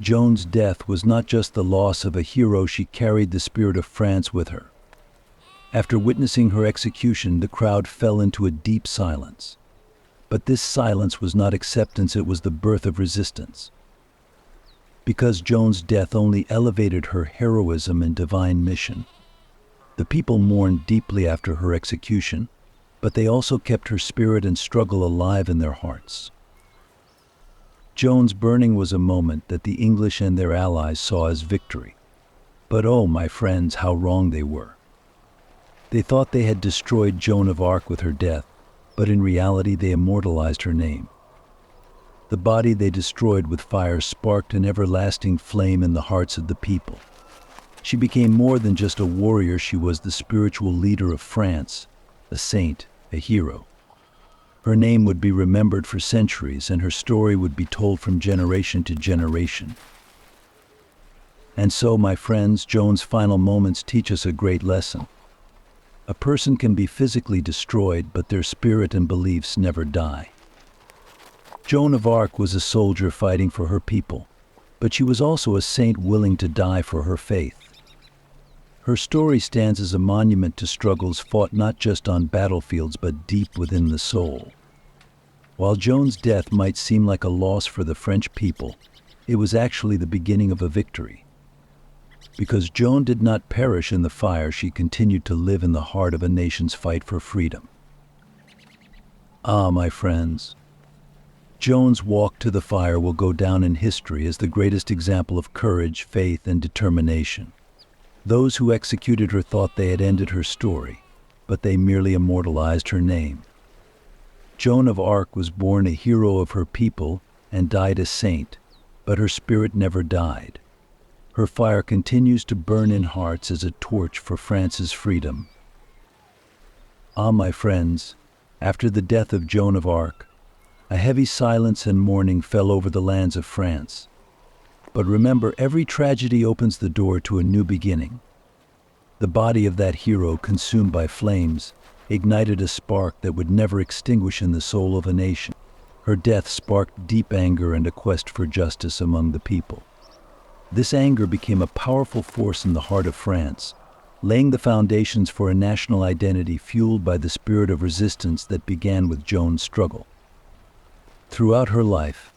Joan's death was not just the loss of a hero, she carried the spirit of France with her. After witnessing her execution, the crowd fell into a deep silence. But this silence was not acceptance, it was the birth of resistance. Because Joan's death only elevated her heroism and divine mission. The people mourned deeply after her execution, but they also kept her spirit and struggle alive in their hearts. Joan's burning was a moment that the English and their allies saw as victory. But oh, my friends, how wrong they were. They thought they had destroyed Joan of Arc with her death, but in reality they immortalized her name. The body they destroyed with fire sparked an everlasting flame in the hearts of the people. She became more than just a warrior, she was the spiritual leader of France, a saint, a hero. Her name would be remembered for centuries, and her story would be told from generation to generation. And so, my friends, Joan's final moments teach us a great lesson. A person can be physically destroyed, but their spirit and beliefs never die. Joan of Arc was a soldier fighting for her people, but she was also a saint willing to die for her faith. Her story stands as a monument to struggles fought not just on battlefields but deep within the soul. While Joan's death might seem like a loss for the French people, it was actually the beginning of a victory. Because Joan did not perish in the fire, she continued to live in the heart of a nation's fight for freedom. Ah, my friends, Joan's walk to the fire will go down in history as the greatest example of courage, faith, and determination. Those who executed her thought they had ended her story, but they merely immortalized her name. Joan of Arc was born a hero of her people and died a saint, but her spirit never died. Her fire continues to burn in hearts as a torch for France's freedom. Ah, my friends, after the death of Joan of Arc, a heavy silence and mourning fell over the lands of France. But remember, every tragedy opens the door to a new beginning. The body of that hero, consumed by flames, ignited a spark that would never extinguish in the soul of a nation. Her death sparked deep anger and a quest for justice among the people. This anger became a powerful force in the heart of France, laying the foundations for a national identity fueled by the spirit of resistance that began with Joan's struggle. Throughout her life,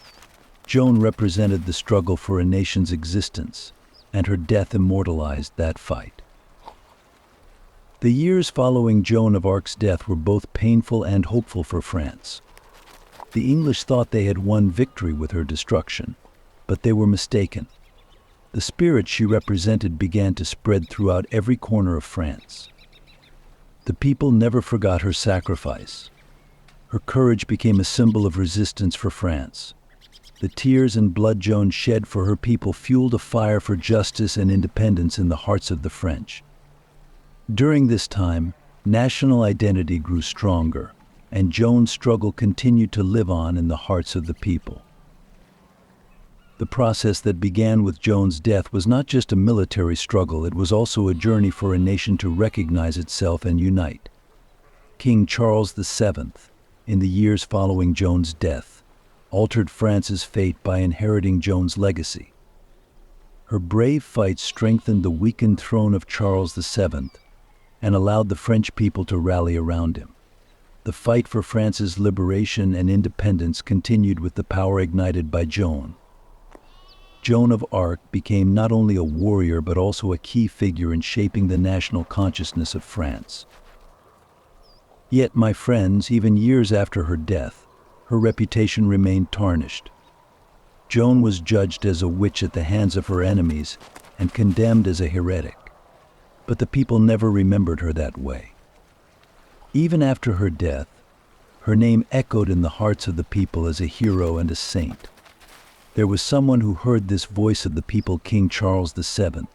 Joan represented the struggle for a nation's existence, and her death immortalized that fight. The years following Joan of Arc's death were both painful and hopeful for France. The English thought they had won victory with her destruction, but they were mistaken. The spirit she represented began to spread throughout every corner of France. The people never forgot her sacrifice. Her courage became a symbol of resistance for France. The tears and blood Joan shed for her people fueled a fire for justice and independence in the hearts of the French. During this time, national identity grew stronger, and Joan's struggle continued to live on in the hearts of the people. The process that began with Joan's death was not just a military struggle, it was also a journey for a nation to recognize itself and unite. King Charles VII, in the years following Joan's death, altered France's fate by inheriting Joan's legacy. Her brave fight strengthened the weakened throne of Charles VII and allowed the French people to rally around him. The fight for France's liberation and independence continued with the power ignited by Joan. Joan of Arc became not only a warrior but also a key figure in shaping the national consciousness of France. Yet, my friends, even years after her death, her reputation remained tarnished. Joan was judged as a witch at the hands of her enemies and condemned as a heretic. But the people never remembered her that way. Even after her death, her name echoed in the hearts of the people as a hero and a saint. There was someone who heard this voice of the people, King Charles VII.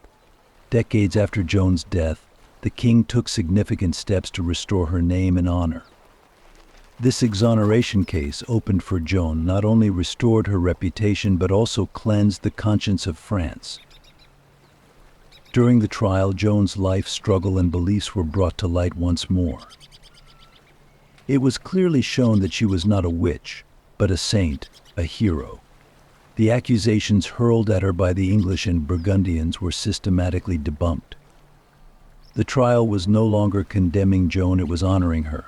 Decades after Joan's death, the king took significant steps to restore her name and honor. This exoneration case opened for Joan not only restored her reputation but also cleansed the conscience of France. During the trial, Joan's life, struggle, and beliefs were brought to light once more. It was clearly shown that she was not a witch, but a saint, a hero. The accusations hurled at her by the English and Burgundians were systematically debunked. The trial was no longer condemning Joan, it was honoring her.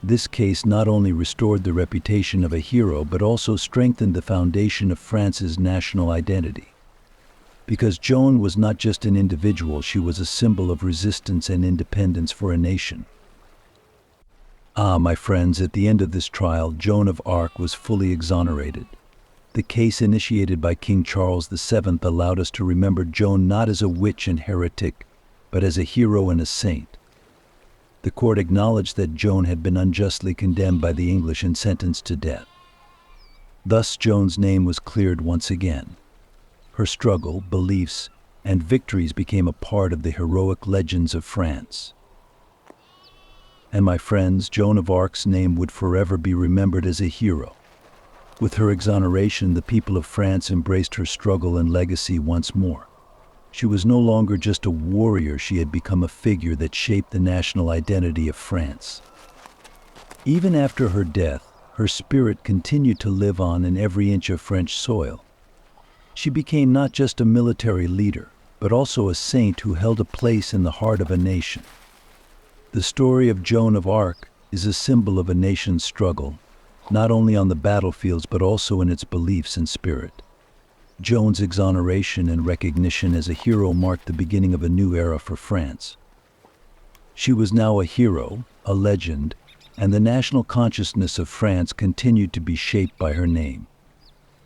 This case not only restored the reputation of a hero but also strengthened the foundation of France's national identity. Because Joan was not just an individual, she was a symbol of resistance and independence for a nation. Ah, my friends, at the end of this trial, Joan of Arc was fully exonerated. The case initiated by King Charles VII allowed us to remember Joan not as a witch and heretic, but as a hero and a saint. The court acknowledged that Joan had been unjustly condemned by the English and sentenced to death. Thus, Joan's name was cleared once again. Her struggle, beliefs, and victories became a part of the heroic legends of France. And my friends, Joan of Arc's name would forever be remembered as a hero. With her exoneration, the people of France embraced her struggle and legacy once more. She was no longer just a warrior, she had become a figure that shaped the national identity of France. Even after her death, her spirit continued to live on in every inch of French soil. She became not just a military leader, but also a saint who held a place in the heart of a nation. The story of Joan of Arc is a symbol of a nation's struggle, not only on the battlefields but also in its beliefs and spirit. Joan's exoneration and recognition as a hero marked the beginning of a new era for France. She was now a hero, a legend, and the national consciousness of France continued to be shaped by her name.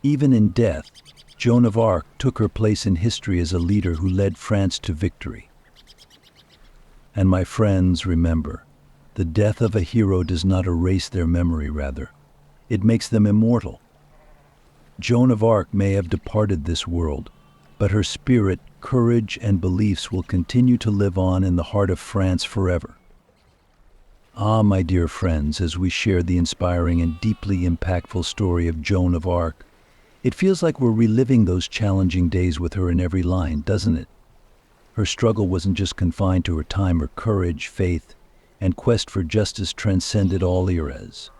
Even in death, Joan of Arc took her place in history as a leader who led France to victory. And my friends, remember, the death of a hero does not erase their memory, rather, it makes them immortal. Joan of Arc may have departed this world, but her spirit, courage, and beliefs will continue to live on in the heart of France forever. Ah, my dear friends, as we share the inspiring and deeply impactful story of Joan of Arc, it feels like we're reliving those challenging days with her in every line, doesn't it? Her struggle wasn't just confined to her time. Her courage, faith, and quest for justice transcended all eras.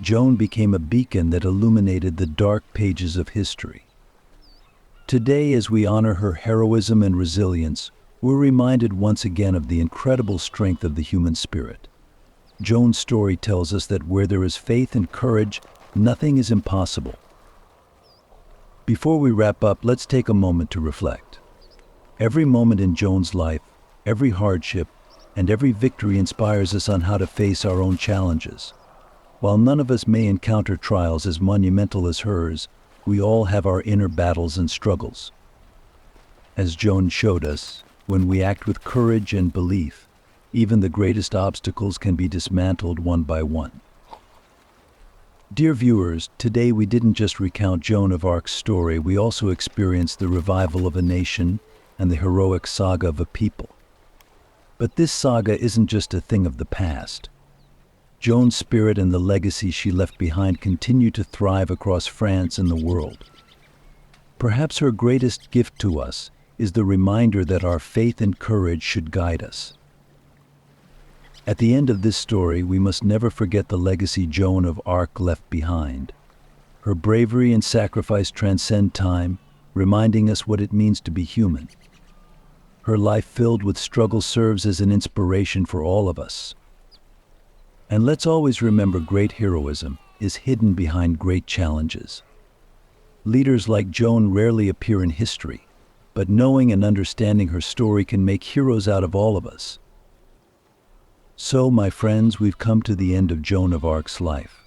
Joan became a beacon that illuminated the dark pages of history. Today, as we honor her heroism and resilience, we're reminded once again of the incredible strength of the human spirit. Joan's story tells us that where there is faith and courage, nothing is impossible. Before we wrap up, let's take a moment to reflect. Every moment in Joan's life, every hardship, and every victory inspires us on how to face our own challenges. While none of us may encounter trials as monumental as hers, we all have our inner battles and struggles. As Joan showed us, when we act with courage and belief, even the greatest obstacles can be dismantled one by one. Dear viewers, today we didn't just recount Joan of Arc's story, we also experienced the revival of a nation and the heroic saga of a people. But this saga isn't just a thing of the past. Joan's spirit and the legacy she left behind continue to thrive across France and the world. Perhaps her greatest gift to us is the reminder that our faith and courage should guide us. At the end of this story, we must never forget the legacy Joan of Arc left behind. Her bravery and sacrifice transcend time, reminding us what it means to be human. Her life filled with struggle serves as an inspiration for all of us. And let's always remember, great heroism is hidden behind great challenges. Leaders like Joan rarely appear in history, but knowing and understanding her story can make heroes out of all of us. So, my friends, we've come to the end of Joan of Arc's life.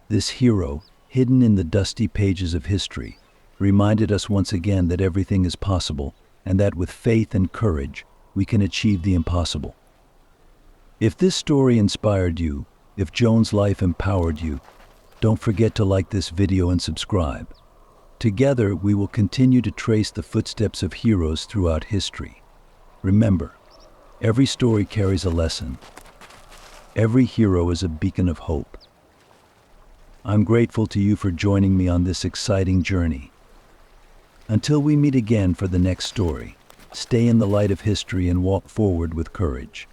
This hero, hidden in the dusty pages of history, reminded us once again that everything is possible, and that with faith and courage, we can achieve the impossible. If this story inspired you, if Joan's life empowered you, don't forget to like this video and subscribe. Together, we will continue to trace the footsteps of heroes throughout history. Remember, every story carries a lesson. Every hero is a beacon of hope. I'm grateful to you for joining me on this exciting journey. Until we meet again for the next story, stay in the light of history and walk forward with courage.